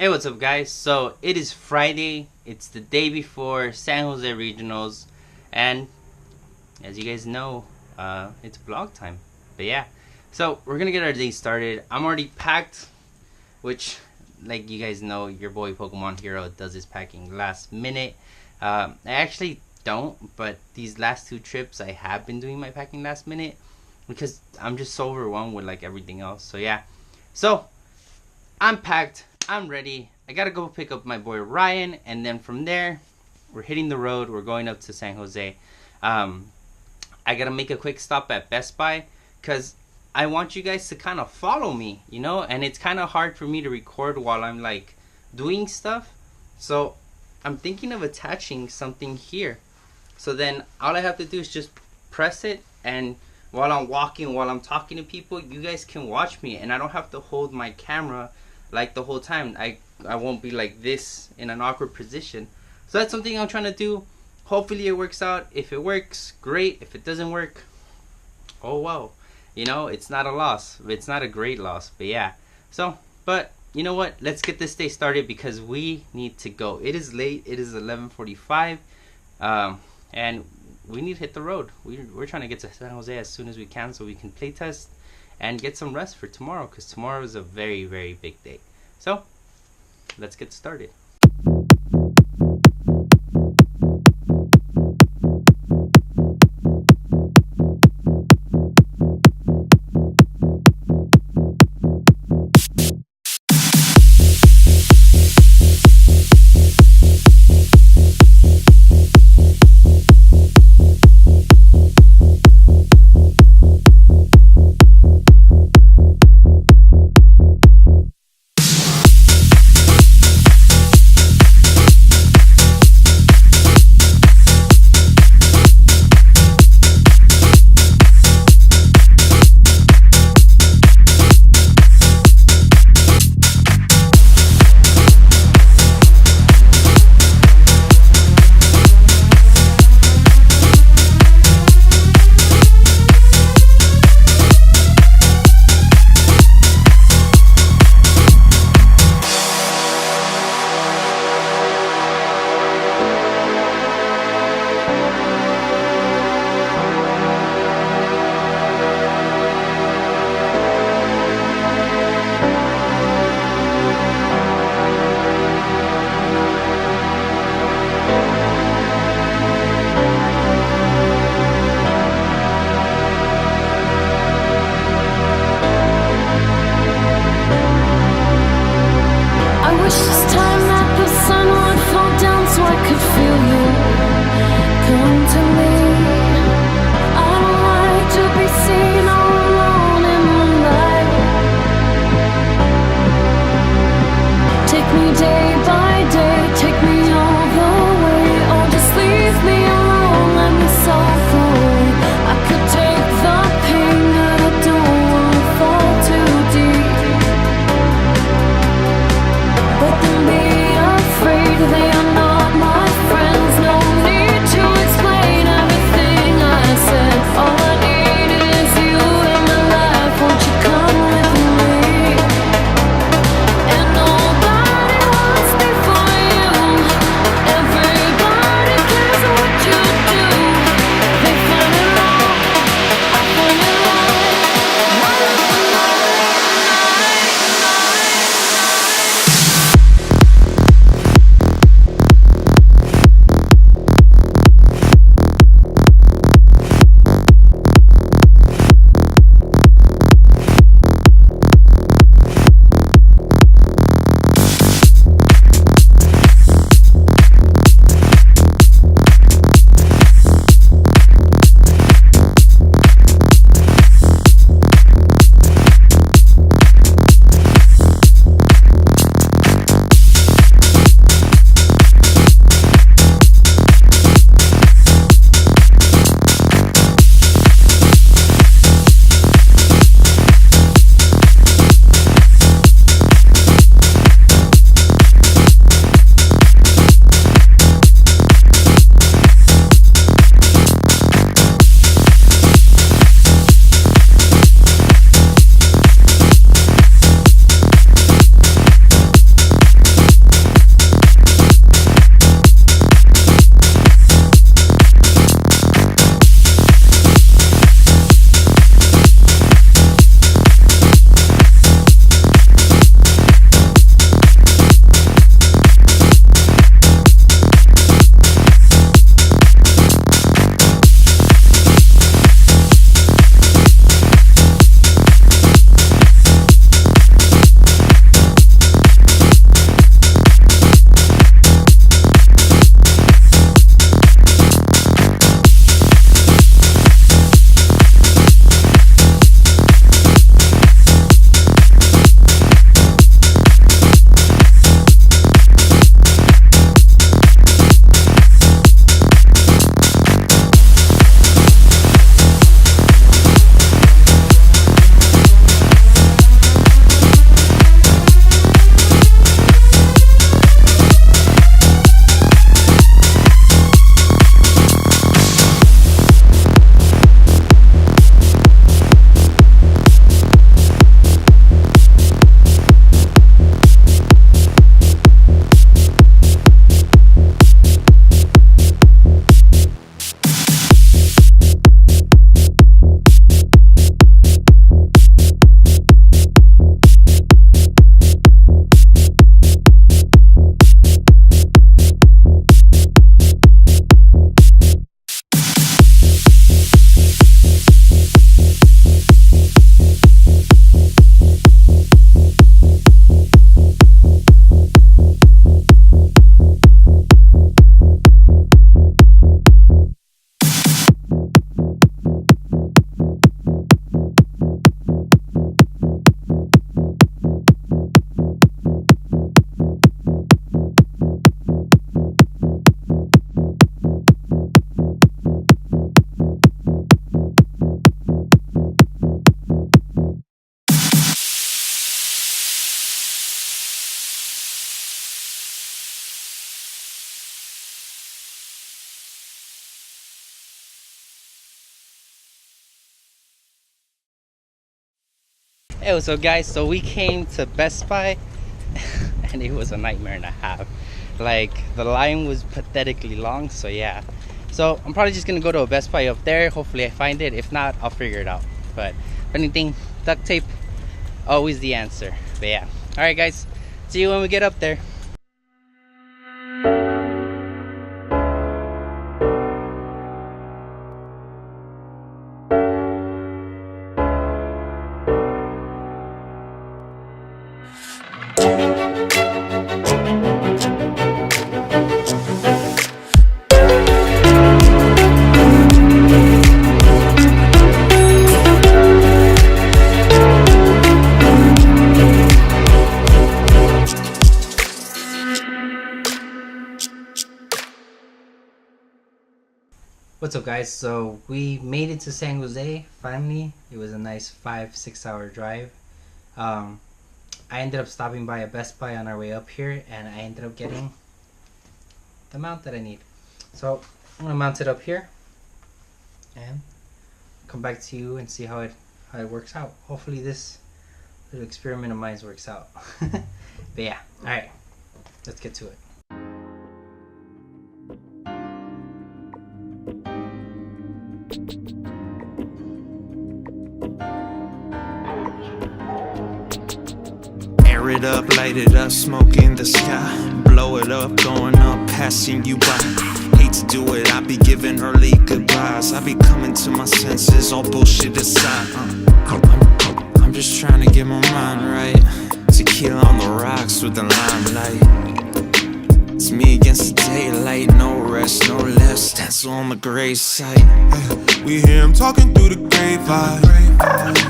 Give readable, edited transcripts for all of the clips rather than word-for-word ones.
Hey, what's up, guys? So it is Friday. It's the day before San Jose Regionals, and as you guys know, it's vlog time. But yeah, so we're gonna get our day started. I'm already packed, which, like you guys know, your boy PokemonHero does his packing last minute. I actually don't, but these last two trips I have been doing my packing last minute because I'm just so overwhelmed with like everything else. So yeah, so I'm packed. I'm ready. I gotta go pick up my boy Ryan, and then from there, we're hitting the road. We're going up to San Jose. I gotta make a quick stop at Best Buy because I want you guys to kind of follow me, you know. And it's kind of hard for me to record while I'm like doing stuff. So I'm thinking of attaching something here. So then all I have to do is just press it, and while I'm walking, while I'm talking to people, you guys can watch me, and I don't have to hold my camera like the whole time. I won't be like this in an awkward position. So that's something I'm trying to do. Hopefully it works out. If it works, great. If it doesn't work, oh well. You know, it's not a loss. It's not a great loss, but yeah. So, but you know what? Let's get this day started because we need to go. It is late. It is 11:45, and we need to hit the road. We're trying to get to San Jose as soon as we can so we can play test and get some rest for tomorrow, because tomorrow is a very, very big day. So let's get started. Hey, what's up guys? So we came to Best Buy and it was a nightmare and a half. Like, the line was pathetically long, so yeah. So I'm probably just gonna go to a Best Buy up there. Hopefully I find it. If not, I'll figure it out. But if anything, duct tape, always the answer. But yeah. Alright guys, see you when we get up there. What's up guys? So we made it to San Jose finally. It was a nice 5-6 hour drive. I ended up stopping by a Best Buy on our way up here and I ended up getting the mount that I need. So I'm gonna mount it up here and come back to you and see how it works out. Hopefully this little experiment of mine works out. But yeah, alright, let's get to it. Air it up, light it up, smoke in the sky. Blow it up, going up, passing you by. Hate to do it, I be giving early goodbyes. I be coming to my senses, all bullshit aside. I'm just trying to get my mind right. Tequila on the rocks with the limelight. It's me against the daylight, no rest, no left, stencil on the grave site. We hear him talking through the grapevine.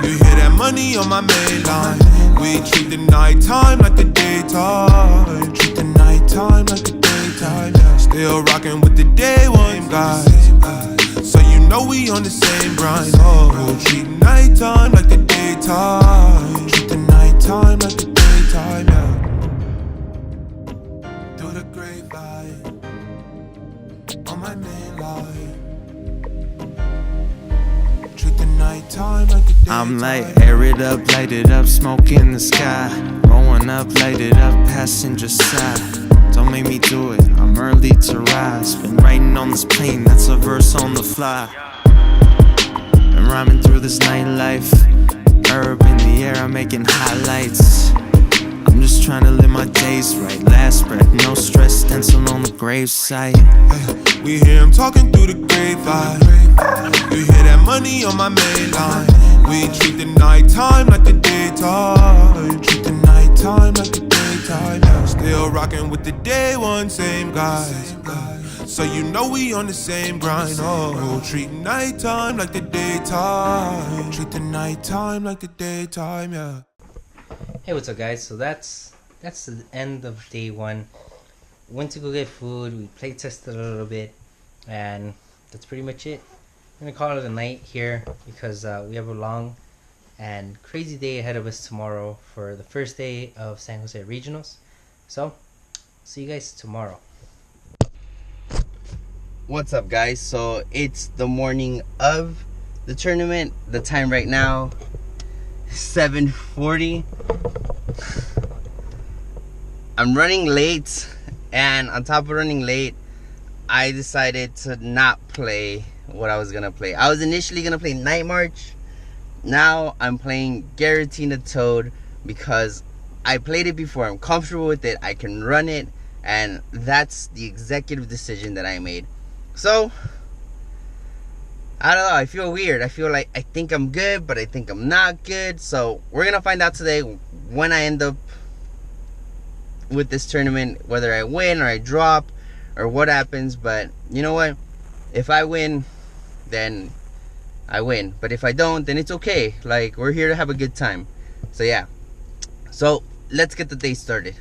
You hear that money on my main line. We treat the nighttime like the daytime. Treat the nighttime like the daytime. Yeah. Still rocking with the day one guys. So you know we on the same grind. Oh, treat nighttime like the daytime. Treat the nighttime like the daytime. Yeah. Through the grapevine on my main line. Nighttime like the I'm like, air it up, light it up, smoke in the sky. Rolling up, light it up, passenger side. Don't make me do it, I'm early to rise. Been writing on this plane, that's a verse on the fly. Been rhyming through this nightlife. Herb in the air, I'm making highlights. I'm just trying to live my days right. Last breath, no stress, stencil on the gravesite. We hear him talking through the grapevine. You hear that money on my main line. We treat the nighttime like the daytime. Treat the nighttime like the daytime. Yeah. Still rocking with the day one, same guys. So you know we on the same grind. Oh, treat nighttime like the daytime. Treat the nighttime like the daytime, yeah. Hey, what's up guys? So that's the end of day one. Went to go get food, we play tested a little bit, and that's pretty much it. I'm gonna call it a night here because we have a long and crazy day ahead of us tomorrow for the first day of San Jose Regionals. So, see you guys tomorrow. What's up guys? So it's the morning of the tournament. The time right now, 7:40. I'm running late, and on top of running late, I decided to not play what I was gonna play. I was initially gonna play Night March. Now I'm playing Giratina Toad because I played it before. I'm comfortable with it. I can run it, and that's the executive decision that I made. So I don't know, I feel weird. I feel like I think I'm good, but I think I'm not good. So we're gonna find out today when I end up with this tournament, whether I win or I drop or what happens. But you know what, if I win, then I win, but if I don't, then it's okay. Like, we're here to have a good time. So yeah, so let's get the day started.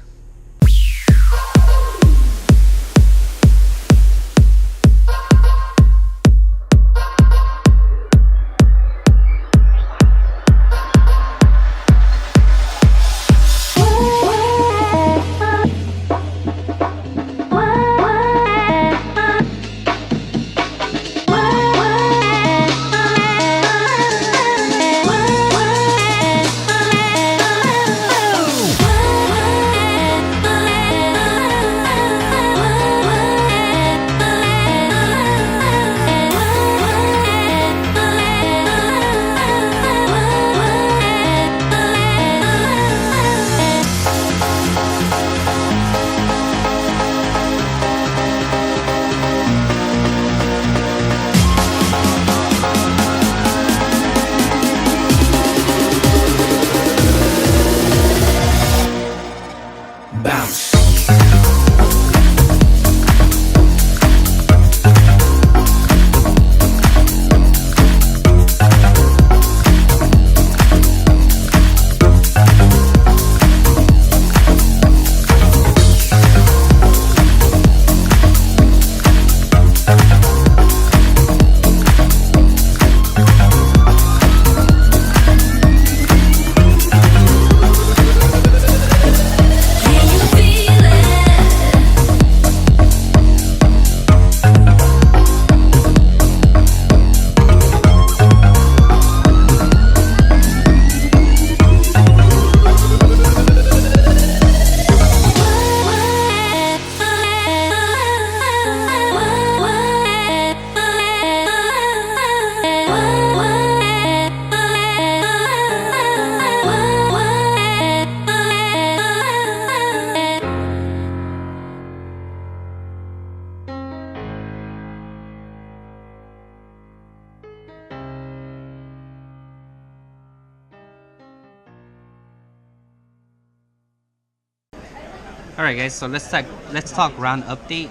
All right, guys. So let's talk round update.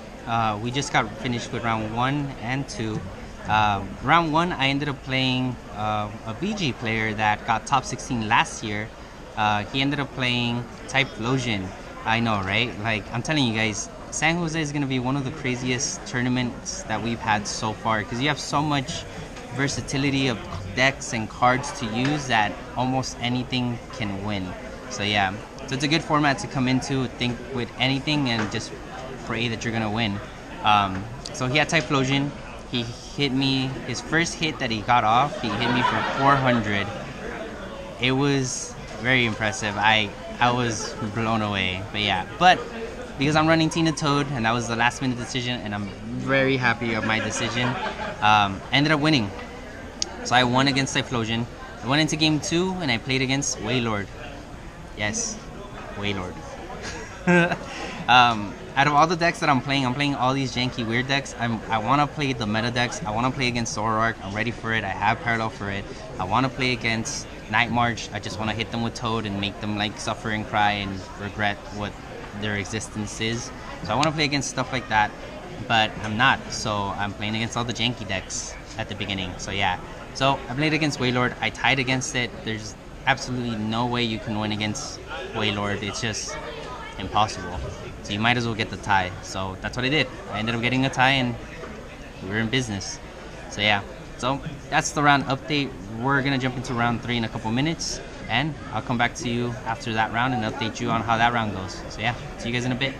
We just got finished with round 1 and 2. Round 1, I ended up playing a BG player that got top 16 last year. He ended up playing Typhlosion. I know, right? Like, I'm telling you guys, San Jose is going to be one of the craziest tournaments that we've had so far, because you have so much versatility of decks and cards to use that almost anything can win. So yeah, so it's a good format to come into, think with anything and just pray that you're going to win. So he had Typhlosion. He hit me, his first hit that he got off, he hit me for 400. It was very impressive. I was blown away. But yeah, because I'm running Tina Toad and that was the last minute decision and I'm very happy of my decision, I ended up winning. So I won against Typhlosion. I went into game 2 and I played against Wailord. Yes, Wailord. Out of all the decks that I'm playing all these janky weird decks. I want to play the meta decks. I want to play against Zoroark. I'm ready for it. I have Parallel for it. I want to play against Night March. I just want to hit them with Toad and make them like suffer and cry and regret what their existence is. So I want to play against stuff like that, but I'm not. So I'm playing against all the janky decks at the beginning. So yeah. So I played against Wailord. I tied against it. There's absolutely no way you can win against Wailord. It's just impossible. So you might as well get the tie. So that's what I did. I ended up getting a tie and we were in business. So yeah. So that's the round update. We're gonna jump into round 3 in a couple minutes and I'll come back to you after that round and update you on how that round goes. So yeah, see you guys in a bit.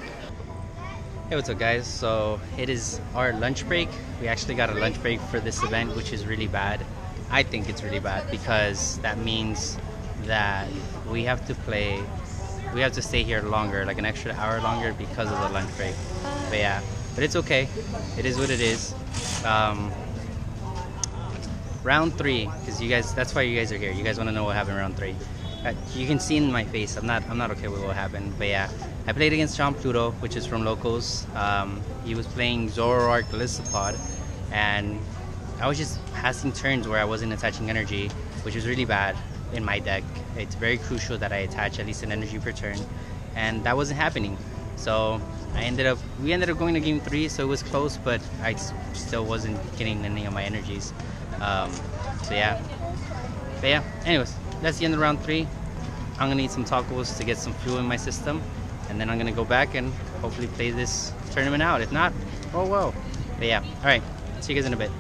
Hey, what's up guys? So it is our lunch break. We actually got a lunch break for this event, which is really bad. I think it's really bad because that means that we have to stay here longer, like an extra hour longer because of the lunch break. But yeah, but it's okay. It is what it is. Round 3, because you guys, that's why you guys are here. You guys want to know what happened in round 3. You can see in my face, I'm not okay with what happened. But yeah, I played against John Pluto, which is from Locals. He was playing Zoroark Lissapod, and I was just passing turns where I wasn't attaching energy, which was really bad in my deck. It's very crucial that I attach at least an energy per turn, and that wasn't happening. So we ended up going to game 3, so it was close, but I still wasn't getting any of my energies. So yeah. But yeah, anyways, that's the end of round 3. I'm gonna eat some tacos to get some fuel in my system, and then I'm gonna go back and hopefully play this tournament out. If not, oh well. But yeah, alright, see you guys in a bit.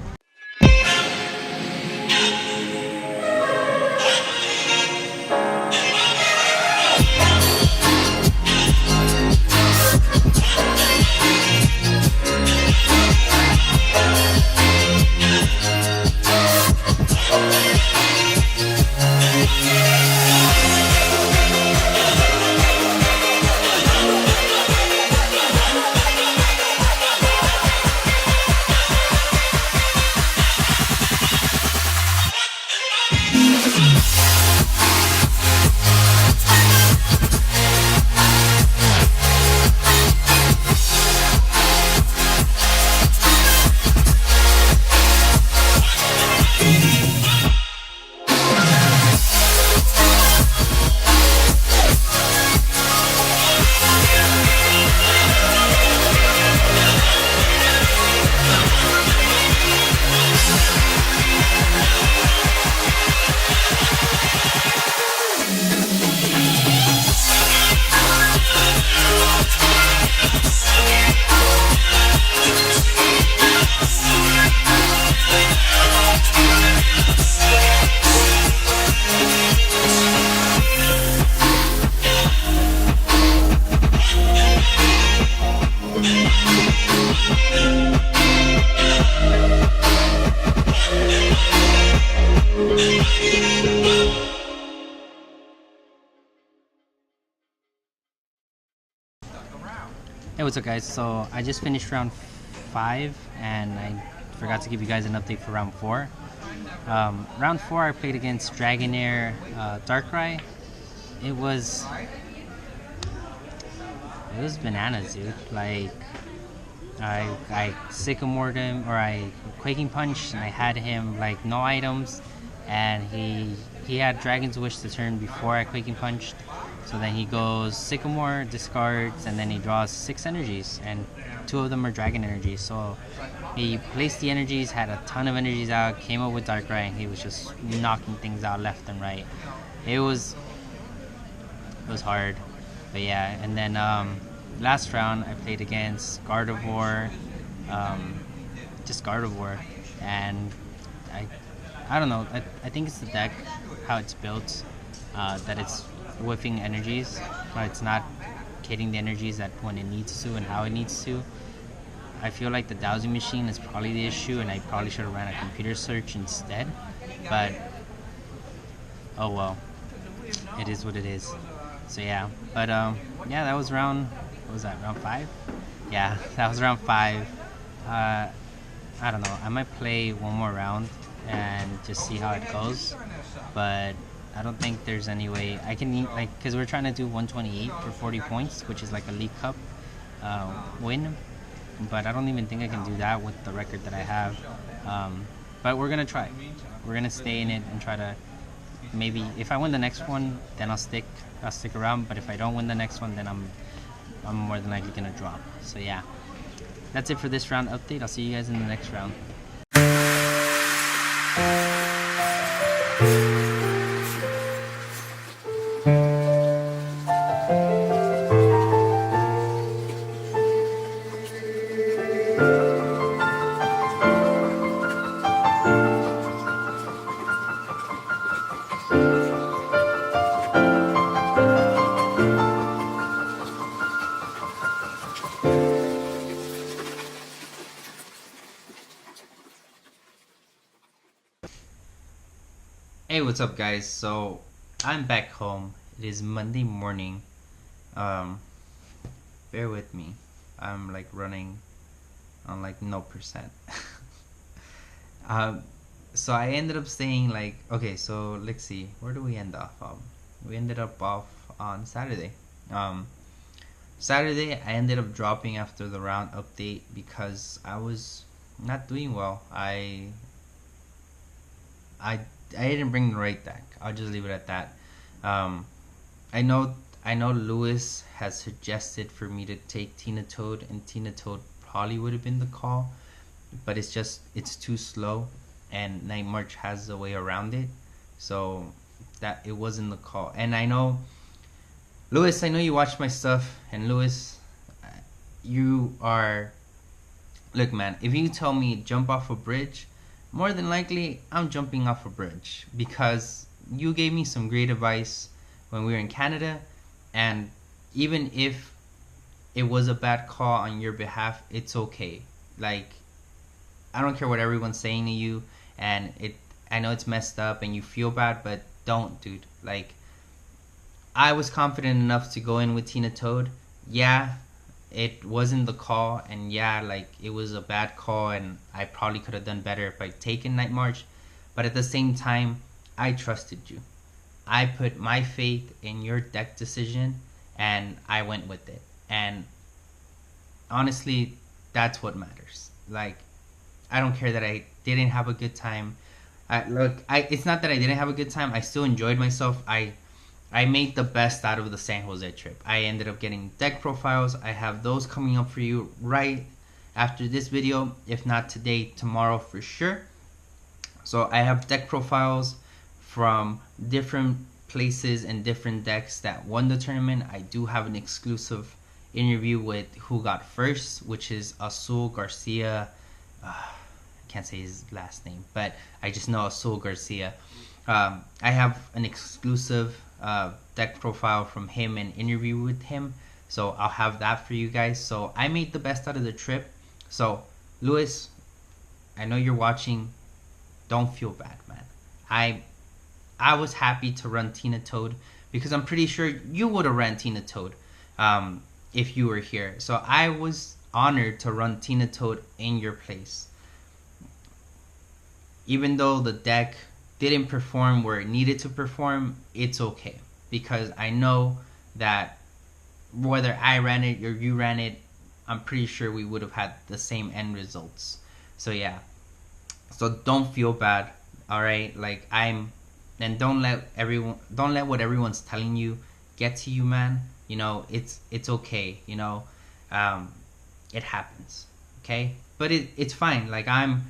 Hey, what's up guys? So I just finished round 5 and I forgot to give you guys an update for round 4. Round 4 I played against Dragonair Darkrai. It was bananas, dude. Like I sycamored him, or I Quaking Punch, and I had him like no items, and he had Dragon's Wish the turn before I Quaking Punched. So then he goes Sycamore, discards, and then he draws 6 energies, and 2 of them are dragon energies. So he placed the energies, had a ton of energies out, came up with Darkrai, and he was just knocking things out left and right. It was hard, but yeah. And then last round I played against Gardevoir, just Gardevoir, and I don't know. I think it's the deck, how it's built, that it's whiffing energies, but it's not hitting the energies that when it needs to and how it needs to. I feel like the dowsing machine is probably the issue, and I probably should have ran a computer search instead. But oh well, it is what it is. So yeah, but yeah, that was round. What was that? Round 5? Yeah, that was round 5. I don't know. I might play one more round and just see how it goes, but I don't think there's any way I can, like, because we're trying to do 128 for 40 points, which is like a League Cup win, but I don't even think I can do that with the record that I have. But we're gonna try. We're gonna stay in it and try to, maybe if I win the next one, then I'll stick around. But if I don't win the next one, then I'm more than likely gonna drop. So yeah, that's it for this round update. I'll see you guys in the next round. Hey, what's up guys? So I'm back home. It is Monday morning. Bear with me. I'm like running on like no percent. So I ended up staying like, okay, so let's see, where do we end off of? We ended up off on Saturday. Saturday I ended up dropping after the round update because I was not doing well. I didn't bring the right deck. I'll just leave it at that. I know Lewis has suggested for me to take Tina Toad, and Tina Toad probably would have been the call, but it's too slow, and Night March has a way around it, so that it wasn't the call. And I know, Lewis, I know you watch my stuff, and Lewis, look man, if you tell me jump off a bridge, more than likely I'm jumping off a bridge, because you gave me some great advice when we were in Canada, and even if it was a bad call on your behalf, it's okay. Like, I don't care what everyone's saying to you, and I know it's messed up and you feel bad, but don't, dude. Like, I was confident enough to go in with Tina Toad. Yeah, it wasn't the call, and yeah, like, it was a bad call, and I probably could have done better if I'd taken Night March, but at the same time, I trusted you. I put my faith in your deck decision, and I went with it, and honestly, that's what matters. Like, I don't care that I didn't have a good time. It's not that I didn't have a good time. I still enjoyed myself. I made the best out of the San Jose trip. I ended up getting deck profiles. I have those coming up for you right after this video. If not today, tomorrow for sure. So I have deck profiles from different places and different decks that won the tournament. I do have an exclusive interview with who got first, which is Azul Garcia. I can't say his last name, but I just know Azul Garcia. I have an exclusive deck profile from him and interview with him, so I'll have that for you guys. So I made the best out of the trip. So Lewis, I know you're watching. Don't feel bad, man. I was happy to run Tina Toad because I'm pretty sure you would have ran Tina Toad if you were here. So I was honored to run Tina Toad in your place. Even though the deck didn't perform where it needed to perform, it's okay, because I know that whether I ran it or you ran it, I'm pretty sure we would have had the same end results. So yeah, so don't feel bad, all right? Like, and don't let what everyone's telling you get to you, man, you know, it's okay, you know. It happens, okay? But it's fine. Like I'm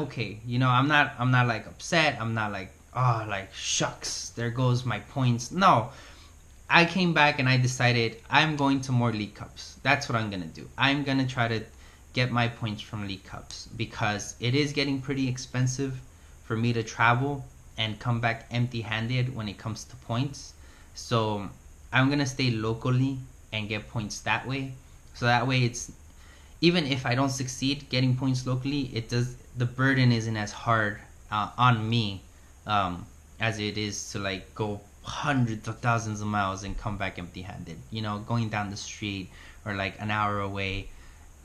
okay, you know. I'm not like upset. I'm not like, oh, like shucks, there goes my points. No, I came back and I decided I'm going to more League Cups. That's what I'm gonna do. I'm gonna try to get my points from League Cups, because it is getting pretty expensive for me to travel and come back empty-handed when it comes to points. So I'm gonna stay locally and get points that way. So that way, it's, even if I don't succeed getting points locally, the burden isn't as hard on me as it is to like go hundreds of thousands of miles and come back empty-handed. You know, going down the street or like an hour away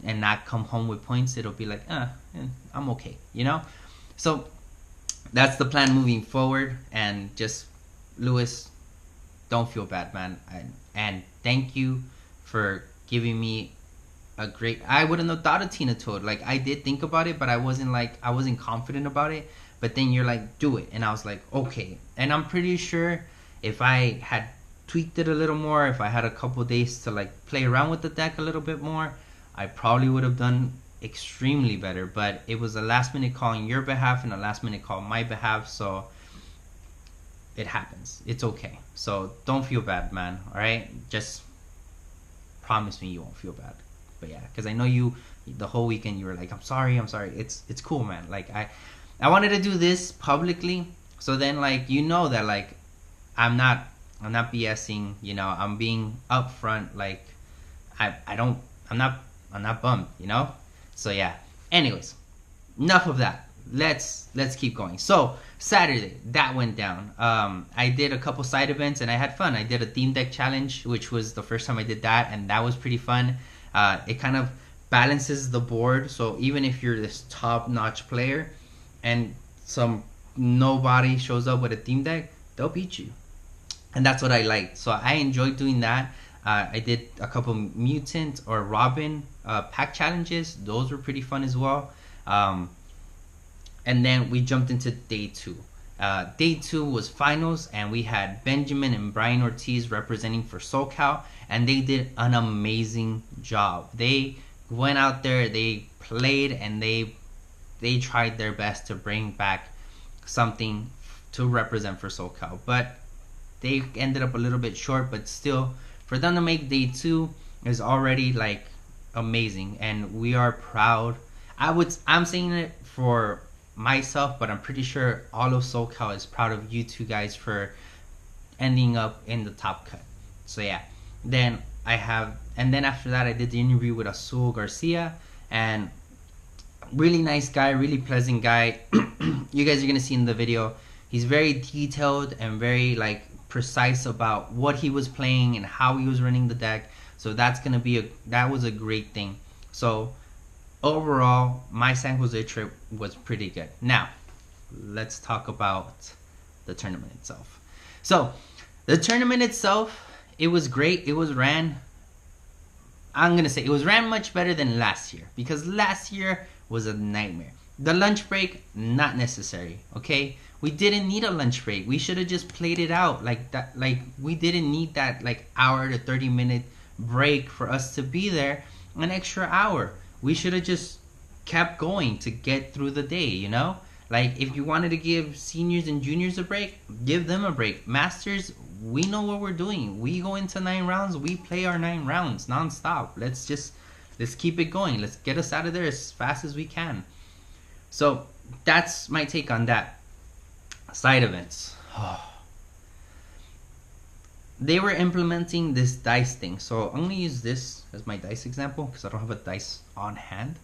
and not come home with points, it'll be like, I'm okay, you know. So that's the plan moving forward. And just, Lewis, don't feel bad, man. And thank you for giving me a great, I wouldn't have thought of Tina Toad. Like, I did think about it, but I wasn't confident about it. But then you're like, do it. And I was like, okay. And I'm pretty sure if I had tweaked it a little more, if I had a couple days to like play around with the deck a little bit more, I probably would have done extremely better. But it was a last minute call on your behalf and a last minute call on my behalf. So it happens. It's okay. So don't feel bad, man. All right? Just promise me you won't feel bad. But yeah, because I know you, the whole weekend you were like, I'm sorry. It's cool, man. Like I wanted to do this publicly, so then like, you know, that like I'm not BSing, you know, I'm being upfront. Like I'm not bummed, you know. So yeah. Anyways, enough of that. Let's keep going. So Saturday, that went down. I did a couple side events and I had fun. I did a theme deck challenge, which was the first time I did that, and that was pretty fun. It kind of balances the board, so even if you're this top-notch player and nobody shows up with a theme deck, they'll beat you. And that's what I liked. So I enjoyed doing that. I did a couple Mutant or Robin pack challenges. Those were pretty fun as well. And then we jumped into day 2. Day 2 was finals, and we had Benjamin and Brian Ortiz representing for SoCal, and they did an amazing job. They went out there, they played, and they tried their best to bring back something to represent for SoCal. But they ended up a little bit short, but still, for them to make day 2 is already like amazing, and we are proud. I'm saying it for myself, but I'm pretty sure all of SoCal is proud of you two guys for ending up in the top cut. So yeah, then after that I did the interview with Azul Garcia, and really nice guy, really pleasant guy. You guys are gonna see in the video, he's very detailed and very like precise about what he was playing and how he was running the deck. So that was a great thing. So overall, my San Jose trip was pretty good. Now, let's talk about the tournament itself. So, the tournament itself, it was great. It was ran much better than last year, because last year was a nightmare. The lunch break, not necessary, okay? We didn't need a lunch break. We should have just played it out like that. Like, we didn't need that like hour to 30-minute break for us to be there, an extra hour. We should have just kept going to get through the day, you know? Like, if you wanted to give seniors and juniors a break, give them a break. Masters, we know what we're doing. We go into 9 rounds, we play our 9 rounds nonstop. Let's keep it going. Let's get us out of there as fast as we can. So, that's my take on that. Side events. They were implementing this dice thing. So I'm going to use this as my dice example because I don't have a dice on hand.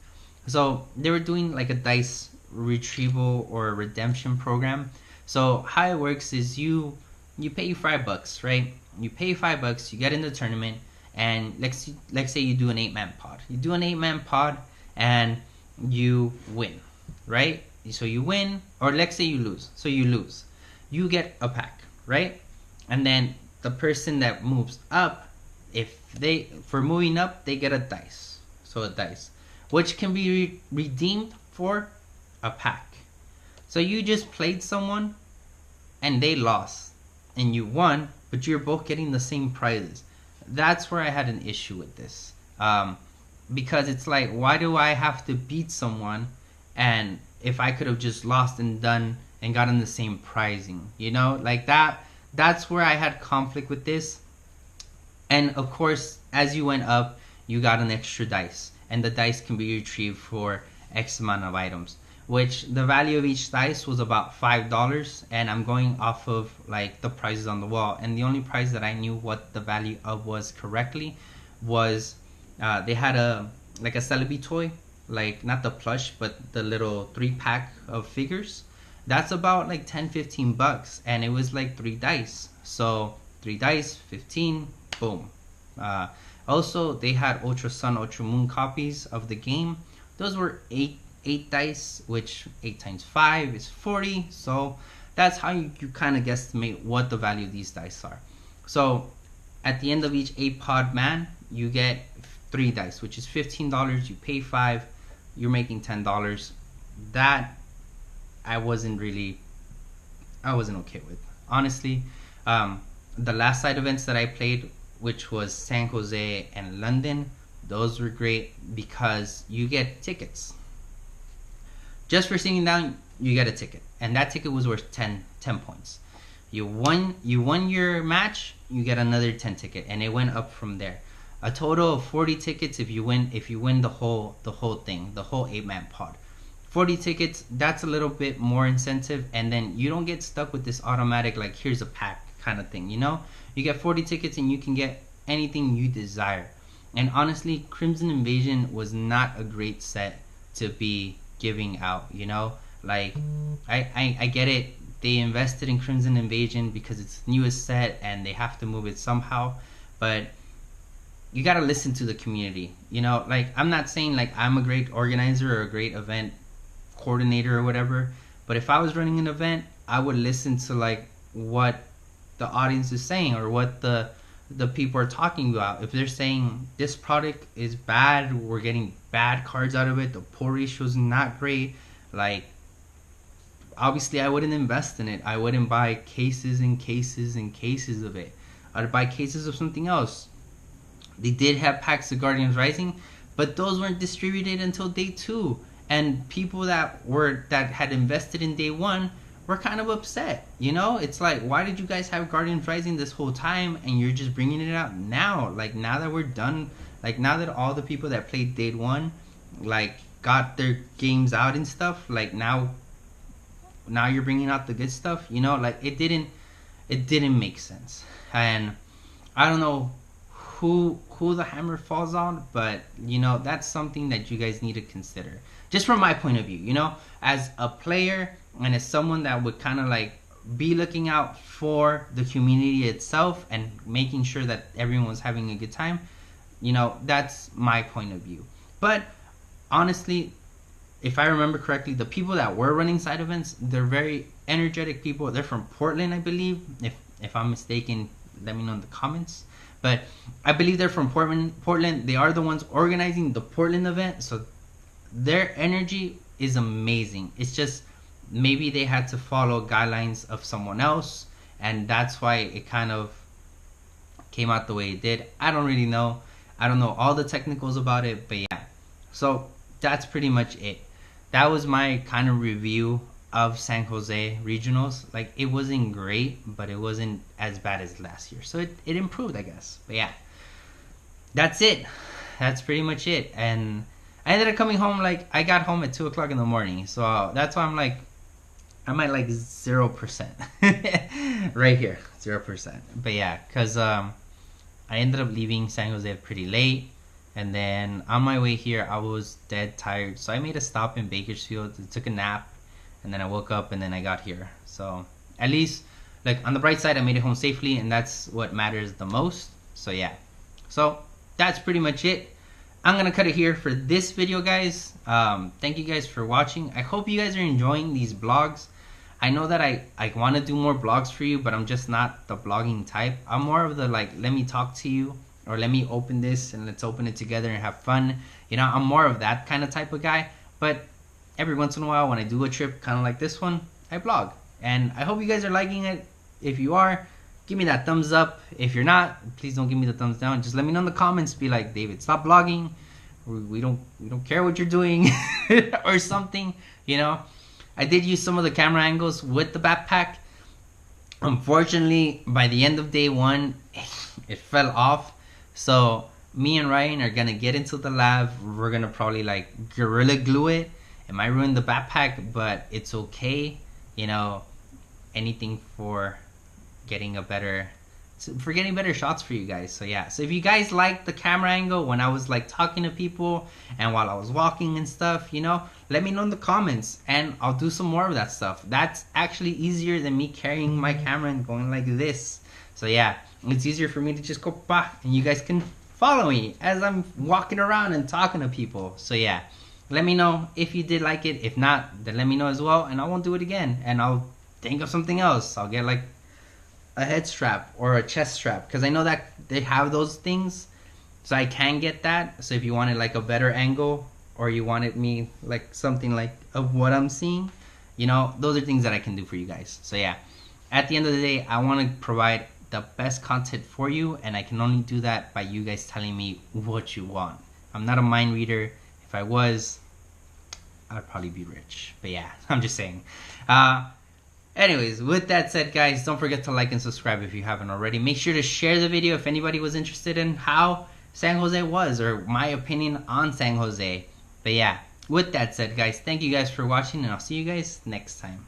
So they were doing like a dice retrieval or redemption program. So how it works is you pay $5, right? You pay $5, you get in the tournament, and let's say you do an 8-man pod. You do an 8-man pod and you win, right? So you win, or let's say you lose. So you lose. You get a pack, right? And then the person that moves up, for moving up, they get a dice. So a dice, which can be redeemed for a pack. So you just played someone and they lost. and you won, but you're both getting the same prizes. That's where I had an issue with this. Because it's like, why do I have to beat someone, and if I could have just lost and done and gotten the same prizing, you know, like that's where I had conflict with this. And of course, as you went up, you got an extra dice, and the dice can be retrieved for X amount of items, which the value of each dice was about $5. And I'm going off of like the prizes on the wall, and the only prize that I knew what the value of was correctly was they had a Celebi toy, like not the plush but the little 3-pack of figures. That's about like $10-15, and it was like 3 dice. So 3 dice, 15, boom. Also, they had Ultra Sun, Ultra Moon copies of the game. Those were 8 dice, which 8 times 5 is 40. So that's how you kind of guesstimate what the value of these dice are. So at the end of each 8-pod man, you get 3 dice, which is $15. You pay 5, you're making $10. That I wasn't okay with, honestly. The last side events that I played, which was San Jose and London, those were great because you get tickets. Just for sitting down, you get a ticket, and that ticket was worth 10 points. You won your match, you get another 10 ticket, and it went up from there. A total of 40 tickets if you win the whole thing, the whole 8-man pod. 40 tickets, that's a little bit more incentive, and then you don't get stuck with this automatic like here's a pack kind of thing, you know? You get 40 tickets and you can get anything you desire. And honestly, Crimson Invasion was not a great set to be giving out, you know? Like I get it, they invested in Crimson Invasion because it's the newest set and they have to move it somehow, but you gotta listen to the community, you know? Like, I'm not saying like I'm a great organizer or a great event coordinator or whatever, but if I was running an event, I would listen to like what the audience is saying or what the people are talking about. If they're saying this product is bad, we're getting bad cards out of it, the pull ratio is not great, like obviously I wouldn't invest in it. I wouldn't buy cases and cases and cases of it. I'd buy cases of something else. They did have packs of Guardians Rising, but those weren't distributed until day 2. And people that had invested in day 1 were kind of upset. You know, it's like, why did you guys have Guardians Rising this whole time and you're just bringing it out now? Like, now that we're done, like now that all the people that played day 1 like got their games out and stuff, like now you're bringing out the good stuff, you know? Like, it didn't make sense. And I don't know who the hammer falls on, but you know, that's something that you guys need to consider, just from my point of view, you know, as a player and as someone that would kind of like be looking out for the community itself and making sure that everyone's having a good time. You know, that's my point of view. But honestly, if I remember correctly, the people that were running side events, they're very energetic people. They're from Portland, I believe. If I'm mistaken, let me know in the comments. But I believe they're from Portland. They are the ones organizing the Portland event, so their energy is amazing. It's just maybe they had to follow guidelines of someone else, and that's why it kind of came out the way it did. I don't really know. I don't know all the technicals about it, but yeah. So that's pretty much it. That was my kind of review of San Jose regionals. Like, it wasn't great, but it wasn't as bad as last year, so it improved, I guess. But yeah, that's it. That's pretty much it. And I ended up coming home, like, I got home at 2 o'clock in the morning, so that's why I'm like, I'm at like 0% right here, 0%. But yeah, because I ended up leaving San Jose pretty late, and then on my way here I was dead tired, so I made a stop in Bakersfield, took a nap, and then I woke up and then I got here. So at least, like, on the bright side, I made it home safely, and that's what matters the most. So yeah, so that's pretty much it. I'm gonna cut it here for this video, guys. Thank you guys for watching. I hope you guys are enjoying these vlogs. I know that I want to do more vlogs for you, but I'm just not the vlogging type. I'm more of the, like, let me talk to you, or let me open this and let's open it together and have fun. You know, I'm more of that kind of type of guy. But every once in a while, when I do a trip kind of like this one, I vlog. And I hope you guys are liking it. If you are, give me that thumbs up. If you're not, please don't give me the thumbs down. Just let me know in the comments. Be like, David, stop vlogging. We don't care what you're doing or something. You know, I did use some of the camera angles with the backpack. Unfortunately, by the end of day 1, it fell off. So me and Ryan are gonna get into the lab. We're gonna probably like Gorilla Glue it. It might ruin the backpack, but it's okay. You know, anything for getting better shots for you guys. So yeah, so if you guys like the camera angle when I was like talking to people and while I was walking and stuff, you know, let me know in the comments and I'll do some more of that stuff. That's actually easier than me carrying my camera and going like this. So yeah, it's easier for me to just go back and you guys can follow me as I'm walking around and talking to people. So yeah, let me know if you did like it. If not, then let me know as well and I won't do it again and I'll think of something else. I'll get like a head strap or a chest strap because I know that they have those things, so I can get that. So if you wanted like a better angle or you wanted me like something like of what I'm seeing, you know, those are things that I can do for you guys. So yeah, at the end of the day, I want to provide the best content for you, and I can only do that by you guys telling me what you want. I'm not a mind reader. If I was, I'd probably be rich, but yeah, I'm just saying. Anyways, with that said, guys, don't forget to like and subscribe if you haven't already. Make sure to share the video if anybody was interested in how San Jose was or my opinion on San Jose. But yeah, with that said, guys, thank you guys for watching and I'll see you guys next time.